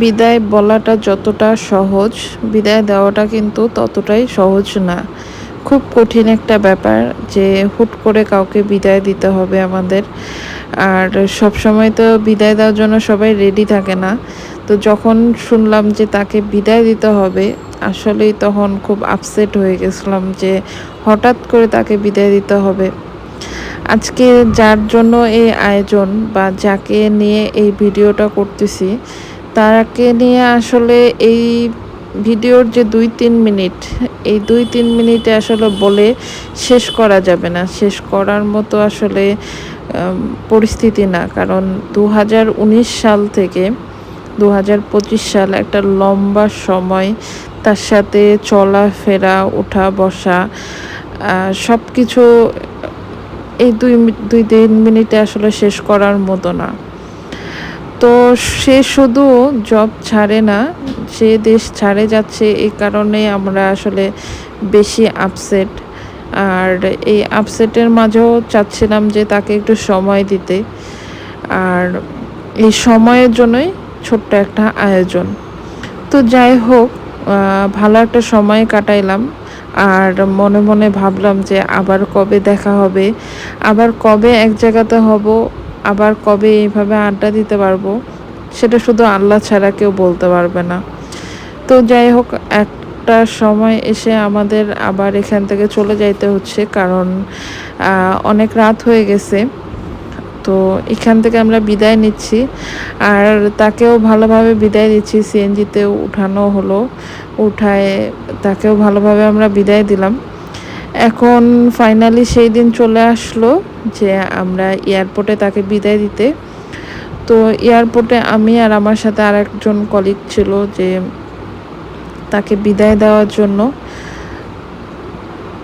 বিদায় বলাটা যতটা সহজ, বিদায় দেওয়াটা কিন্তু ততটাই সহজ না। খুব কঠিন একটা ব্যাপার যে হুট করে কাউকে বিদায় দিতে হবে আমাদের। আর সবসময় তো বিদায় দেওয়ার জন্য সবাই রেডি থাকে না। তো যখন শুনলাম যে তাকে বিদায় দিতে হবে, আসলেই তখন খুব আপসেট হয়ে গেছিলাম যে হঠাৎ করে তাকে বিদায় দিতে হবে। আজকে যার জন্য এই আয়োজন বা যাকে নিয়ে এই ভিডিওটা করতেছি, তাকে নিয়ে আসলে এই ভিডিওর যে ২-৩ মিনিট, এই ২-৩ মিনিটে আসলে বলে শেষ করা যাবে না। শেষ করার মতো আসলে পরিস্থিতি না। কারণ ২০১৯ সাল থেকে ২০২৫ সাল একটা লম্বা সময় তার সাথে চলাফেরা, ওঠা বসা সবকিছু এই ২-৩ মিনিটে আসলে শেষ করার মতো না। তো সে শুধু জব ছাড়ে না, সে দেশ ছাড়ে যাচ্ছে, এই কারণে আমরা আসলে বেশি আপসেট। আর এই আপসেটের মাঝেও চাচ্ছিলাম যে তাকে একটু সময় দিতে। আর এই সময়ের জন্যই ছোট্ট একটা আয়োজন। তো যাই হোক, ভালো একটা সময় কাটাইলাম। আর মনে মনে ভাবলাম যে আবার কবে দেখা হবে, আবার কবে এক জায়গাতে হব, আবার কবে এইভাবে আড্ডা দিতে পারবো, সেটা শুধু আল্লাহ ছাড়া কেউ বলতে পারবে না। তো যাই হোক, একটা সময় এসে আমাদের আবার এখান থেকে চলে যাইতে হচ্ছে, কারণ অনেক রাত হয়ে গেছে। তো এখান থেকে আমরা বিদায় নিচ্ছি। আর তাকেও ভালোভাবে বিদায় দিচ্ছি, সিএনজিতেও উঠানো হলো, উঠায় তাকেও ভালোভাবে আমরা বিদায় দিলাম। এখন ফাইনালি সেই দিন চলে আসলো যে আমরা এয়ারপোর্টে তাকে বিদায় দিতে। তো এয়ারপোর্টে আমি আর আমার সাথে আর একজন কলিগ ছিল যে তাকে বিদায় দেওয়ার জন্য।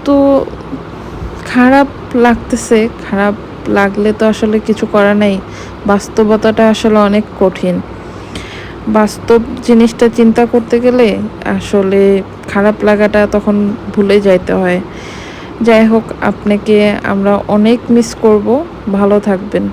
তো খারাপ লাগতেছে, খারাপ লাগলে তো আসলে কিছু করার নেই। বাস্তবতাটা আসলে অনেক কঠিন। বাস্তব জিনিসটা চিন্তা করতে গেলে আসলে খারাপ লাগাটা তখন ভুলে যাইতে হয়। যাই হোক, আপনাকে আমরা অনেক মিস করব। ভালো থাকবেন।